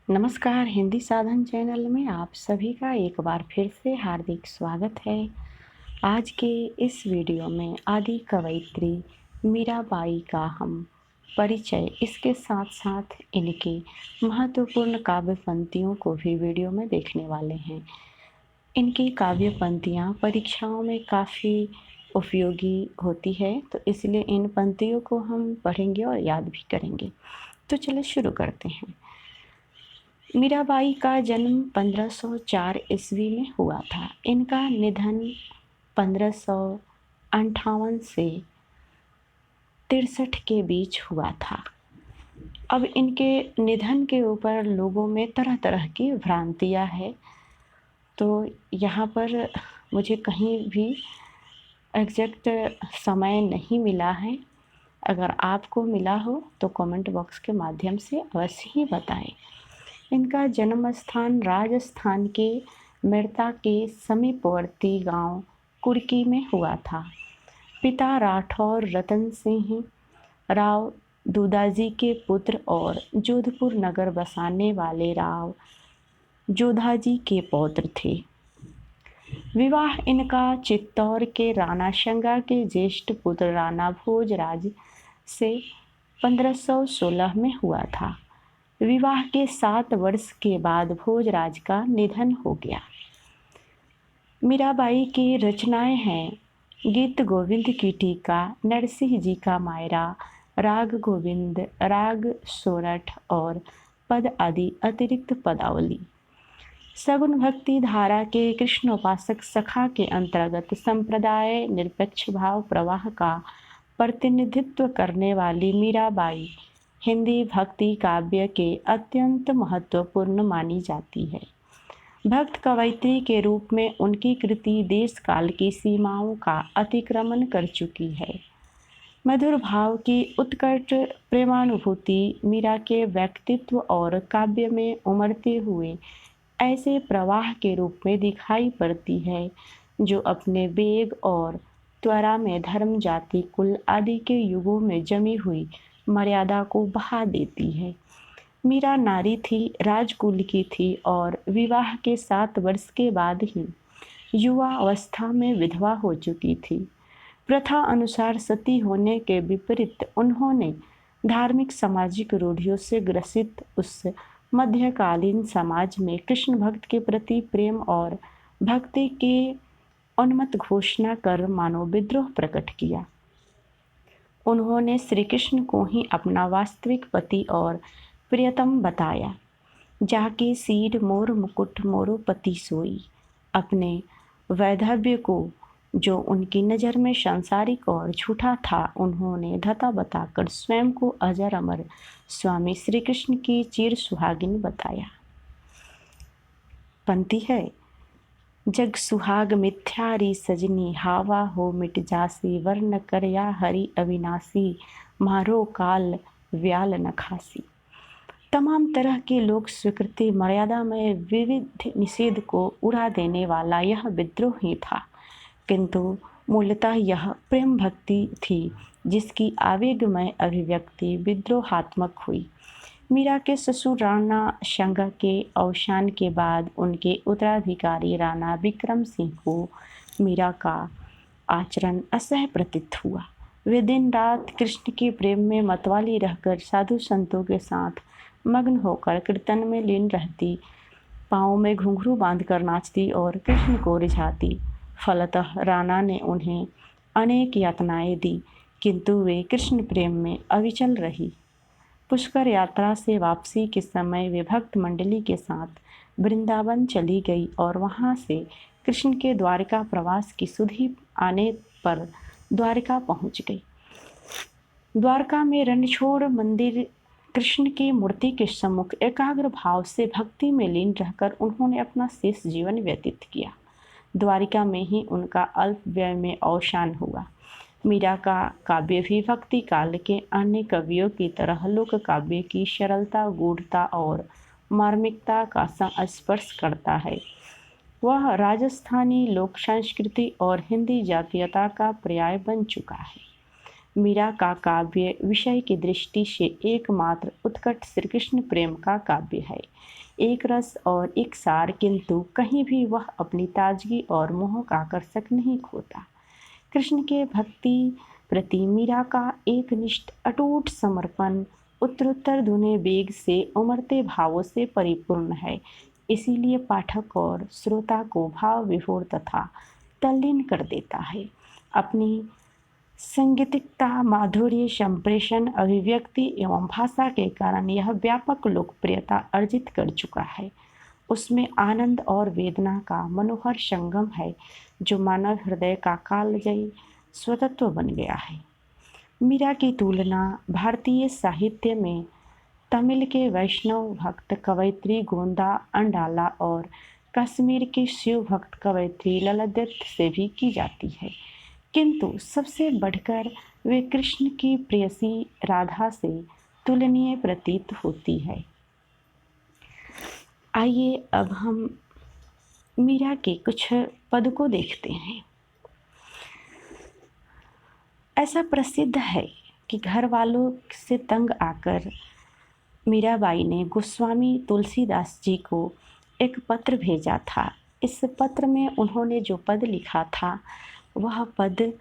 नमस्कार। हिंदी साधन चैनल में आप सभी का एक बार फिर से हार्दिक स्वागत है। आज के इस वीडियो में आदि कवयित्री मीराबाई का हम परिचय, इसके साथ साथ इनके महत्वपूर्ण काव्य पंक्तियों को भी वीडियो में देखने वाले हैं। इनकी काव्य पंक्तियाँ परीक्षाओं में काफ़ी उपयोगी होती है, तो इसलिए इन पंक्तियों को हम पढ़ेंगे और याद भी करेंगे। तो चलिए शुरू करते हैं। मीराबाई का जन्म 1504 ईस्वी में हुआ था। इनका निधन 1558 से 63 के बीच हुआ था। अब इनके निधन के ऊपर लोगों में तरह तरह की भ्रांतियाँ हैं, तो यहाँ पर मुझे कहीं भी एग्जैक्ट समय नहीं मिला है। अगर आपको मिला हो तो कमेंट बॉक्स के माध्यम से अवश्य ही बताएं। इनका जन्म स्थान राजस्थान के मेड़ता के समीपवर्ती गांव कुर्की में हुआ था। पिता राठौर रतन सिंह राव दूधाजी के पुत्र और जोधपुर नगर बसाने वाले राव जोधाजी के पौत्र थे। विवाह इनका चित्तौड़ के राणा शंगा के ज्येष्ठ पुत्र राणा भोजराज से 1516 में हुआ था। विवाह के 7 वर्ष के बाद भोजराज का निधन हो गया। मीराबाई की रचनाएं हैं गीत गोविंद की टीका, नरसिंह जी का मायरा, राग गोविंद, राग सोरठ और पद आदि अतिरिक्त पदावली। सगुन भक्ति धारा के कृष्णोपासक सखा के अंतर्गत संप्रदाय निरपेक्ष भाव प्रवाह का प्रतिनिधित्व करने वाली मीराबाई हिंदी भक्ति काव्य के अत्यंत महत्वपूर्ण मानी जाती है। भक्त कवयित्री के रूप में उनकी कृति देश काल की सीमाओं का अतिक्रमण कर चुकी है। मधुर भाव की उत्कट प्रेमानुभूति मीरा के व्यक्तित्व और काव्य में उमड़ते हुए ऐसे प्रवाह के रूप में दिखाई पड़ती है जो अपने वेग और त्वरा में धर्म, जाति, कुल आदि के युगों में जमी हुई मर्यादा को बहा देती है। मीरा नारी थी, राजकुल की थी और विवाह के 7 वर्ष के बाद ही युवा अवस्था में विधवा हो चुकी थी। प्रथा अनुसार सती होने के विपरीत उन्होंने धार्मिक सामाजिक रूढ़ियों से ग्रसित उस मध्यकालीन समाज में कृष्ण भक्त के प्रति प्रेम और भक्ति की उन्मत्त घोषणा कर मानव विद्रोह प्रकट किया। उन्होंने श्री कृष्ण को ही अपना वास्तविक पति और प्रियतम बताया। जाके सीर मोर मुकुट मोरो पति सोई। अपने वैधव्य को, जो उनकी नज़र में सांसारिक और झूठा था, उन्होंने धता बताकर स्वयं को अजर अमर स्वामी श्री कृष्ण की चिर सुहागिन बताया। पंक्ति है, जग सुहाग मिथ्यारी सजनी, हावा हो मिट जासी, वर्ण करया हरि अविनाशी, मारो काल व्याल न खासी। तमाम तरह के लोक स्वीकृति मर्यादा में विविध निषेध को उड़ा देने वाला यह विद्रोह ही था, किंतु मूलतः यह प्रेम भक्ति थी जिसकी आवेगमय अभिव्यक्ति विद्रोहात्मक हुई। मीरा के ससुर राणा शंगा के अवसान के बाद उनके उत्तराधिकारी राणा विक्रम सिंह को मीरा का आचरण असह्य प्रतीत हुआ। वे दिन रात कृष्ण के प्रेम में मतवाली रहकर साधु संतों के साथ मग्न होकर कीर्तन में लीन रहती, पाँव में घुंघरू बांधकर नाचती और कृष्ण को रिझाती। फलतः राणा ने उन्हें अनेक यातनाएं दी, किंतु वे कृष्ण प्रेम में अविचल रही। पुष्कर यात्रा से वापसी के समय वे भक्त मंडली के साथ वृंदावन चली गई और वहां से कृष्ण के द्वारिका प्रवास की सुधि आने पर द्वारिका पहुंच गई। द्वारका में रणछोड़ मंदिर कृष्ण की मूर्ति के सम्मुख एकाग्र भाव से भक्ति में लीन रहकर उन्होंने अपना शेष जीवन व्यतीत किया। द्वारिका में ही उनका अल्प व्यय में अवसान हुआ। मीरा का काव्य भी भक्ति काल के अन्य कवियों की तरह लोक काव्य की सरलता, गूढ़ता और मार्मिकता का संस्पर्श करता है। वह राजस्थानी लोक संस्कृति और हिंदी जातीयता का पर्याय बन चुका है। मीरा का काव्य विषय की दृष्टि से एकमात्र उत्कट श्री कृष्ण प्रेम का काव्य है, एक रस और एक सार, किंतु कहीं भी वह अपनी ताजगी और मोह का आकर्षक नहीं खोता। कृष्ण के भक्ति प्रति मीरा का एक निष्ठ अटूट समर्पण उत्तरोत्तर दुने वेग से उमड़ते भावों से परिपूर्ण है। इसीलिए पाठक और श्रोता को भाव विभोर तथा तल्लीन कर देता है। अपनी सांगीतिकता, माधुर्य, संप्रेषण, अभिव्यक्ति एवं भाषा के कारण यह व्यापक लोकप्रियता अर्जित कर चुका है। उसमें आनंद और वेदना का मनोहर संगम है, जो मानव हृदय का कालजयी स्वतत्व बन गया है। मीरा की तुलना भारतीय साहित्य में तमिल के वैष्णव भक्त कवयित्री गोंदा अंडाला और कश्मीर की शिव भक्त कवयित्री ललित से भी की जाती है, किंतु सबसे बढ़कर वे कृष्ण की प्रेयसी राधा से तुलनीय प्रतीत होती है। आइए अब हम मीरा के कुछ पद को देखते हैं। ऐसा प्रसिद्ध है कि घर वालों से तंग आकर मीराबाई ने गोस्वामी तुलसीदास जी को एक पत्र भेजा था। इस पत्र में उन्होंने जो पद लिखा था वह पद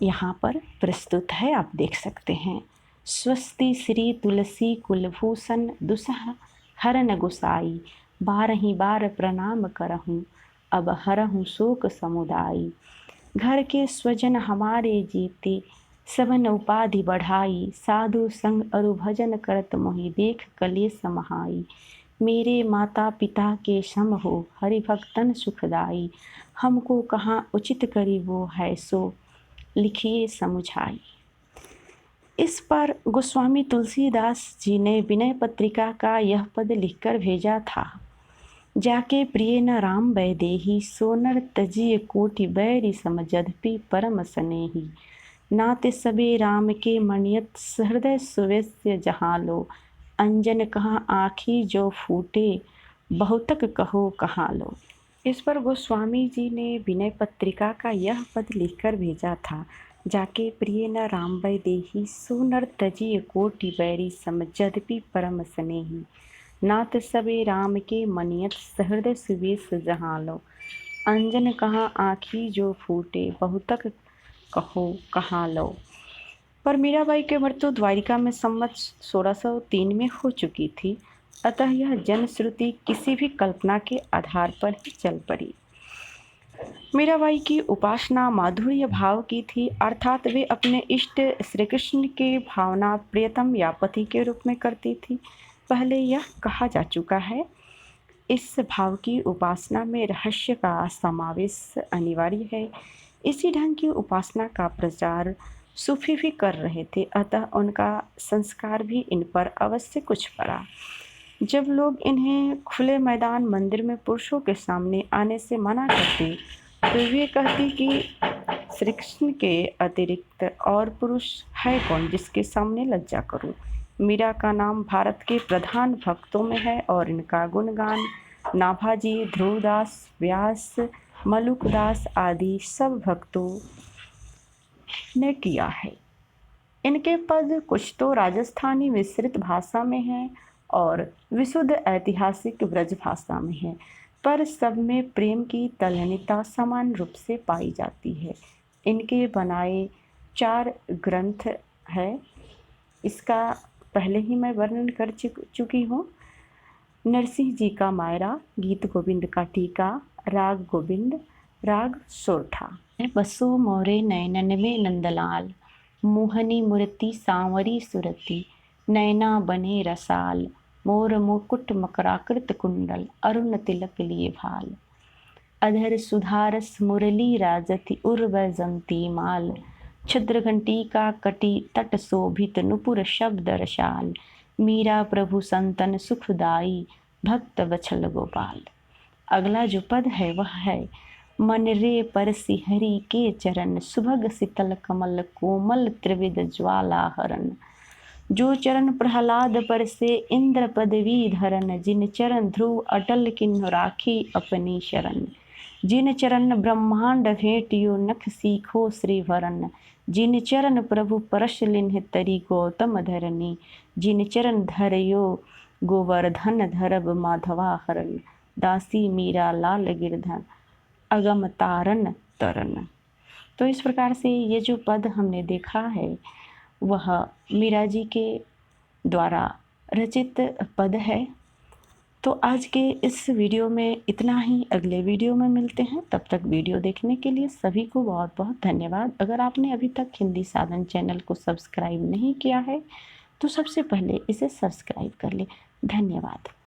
यहाँ पर प्रस्तुत है, आप देख सकते हैं। स्वस्ति श्री तुलसी कुलभूषण दुसह हरन गुसाई, बारही बार प्रणाम करहूँ अब हरहूँ शोक समुदाई। घर के स्वजन हमारे जीते सबन उपाधि बढ़ाई, साधु संग अरु भजन करत मोहि देख कलेस समाई। मेरे माता पिता के सम हो हरि भक्तन सुखदाई, हमको कहाँ उचित करी वो है सो लिखिए समुझाई। इस पर गोस्वामी तुलसीदास जी ने विनय पत्रिका का यह पद लिखकर भेजा था। जाके प्रिय न राम वैदेही, सोनर तजिय कोटि बैरी समझदपि परम स्नेही। नाते सबे राम के मणियत हृदय सुवेस्य जहाँ लो, अंजन कहाँ आँखी जो फूटे बहुतक कहो कहाँ लो। इस पर गोस्वामी जी ने विनय पत्रिका का यह पद लिखकर भेजा था। जाके प्रिय न राम वैदेही, सोनर तजिय कोटि बैरी समझदपि परम स्नेही। नाथ सबे राम के मनियत सहृदय सुवेश जहाँ लो, अंजन कहाँ आँखी जो फूटे बहुतक कहो कहाँ लो। पर मीराबाई की मृत्यु द्वारिका में संवत 1603 में हो चुकी थी, अतः यह जनश्रुति किसी भी कल्पना के आधार पर ही चल पड़ी। मीराबाई की उपासना माधुर्य भाव की थी, अर्थात वे अपने इष्ट श्री कृष्ण की भावना प्रियतम या पति के रूप में करती थी। पहले यह कहा जा चुका है। इस भाव की उपासना में रहस्य का समावेश अनिवार्य है। इसी ढंग की उपासना का प्रचार सूफी भी कर रहे थे, अतः उनका संस्कार भी इन पर अवश्य कुछ पड़ा। जब लोग इन्हें खुले मैदान मंदिर में पुरुषों के सामने आने से मना करते, तो वे कहती कि श्री कृष्ण के अतिरिक्त और पुरुष है कौन जिसके सामने लज्जा करूं। मीरा का नाम भारत के प्रधान भक्तों में है और इनका गुणगान नाभाजी, ध्रुवदास, व्यास, मलुकदास आदि सब भक्तों ने किया है। इनके पद कुछ तो राजस्थानी विस्तृत भाषा में हैं और विशुद्ध ऐतिहासिक ब्रज भाषा में है, पर सब में प्रेम की तल्लीनता समान रूप से पाई जाती है। इनके बनाए 4 ग्रंथ है, इसका पहले ही मैं वर्णन कर चुकी हूँ। नरसिंह जी का मायरा, गीत गोविंद का टीका, राग गोविंद, राग सोरठा। बसो मोरे नयनन में नंदलाल, मोहनी मूर्ति सांवरी सुरति, नैना बने रसाल, मोर मुकुट मकराकृत कुंडल, अरुण तिलक लिए भाल। अधर सुधारस मुरली राजति उर्वजंती माल, छद्र घंटिका कटी तट शोभित नुपुर शब्द रसाल। मीरा प्रभु संतन सुखदाई, भक्त बछल गोपाल। अगला जो पद है वह है मन रे परसि हरि के चरण, सुभग शीतल कमल कोमल त्रिविध ज्वाला हरण। जो चरण प्रहलाद पर से इंद्र पदवी धरन, जिन चरण ध्रुव अटल किन्हु राखी अपनी शरण। जिन चरण ब्रह्मांड भेटियो नख सीखो श्री भरन, जिन चरण प्रभु परश लिन्ह तरी गौतम धरनी, जिन चरण धरयो गोवर्धन धरब माधवा हरन, दासी मीरा लाल गिरधन अगम तारन तरन। तो इस प्रकार से ये जो पद हमने देखा है वह मीरा जी के द्वारा रचित पद है। तो आज के इस वीडियो में इतना ही, अगले वीडियो में मिलते हैं। तब तक वीडियो देखने के लिए सभी को बहुत बहुत धन्यवाद। अगर आपने अभी तक हिंदी साधन चैनल को सब्सक्राइब नहीं किया है तो सबसे पहले इसे सब्सक्राइब कर ले। धन्यवाद।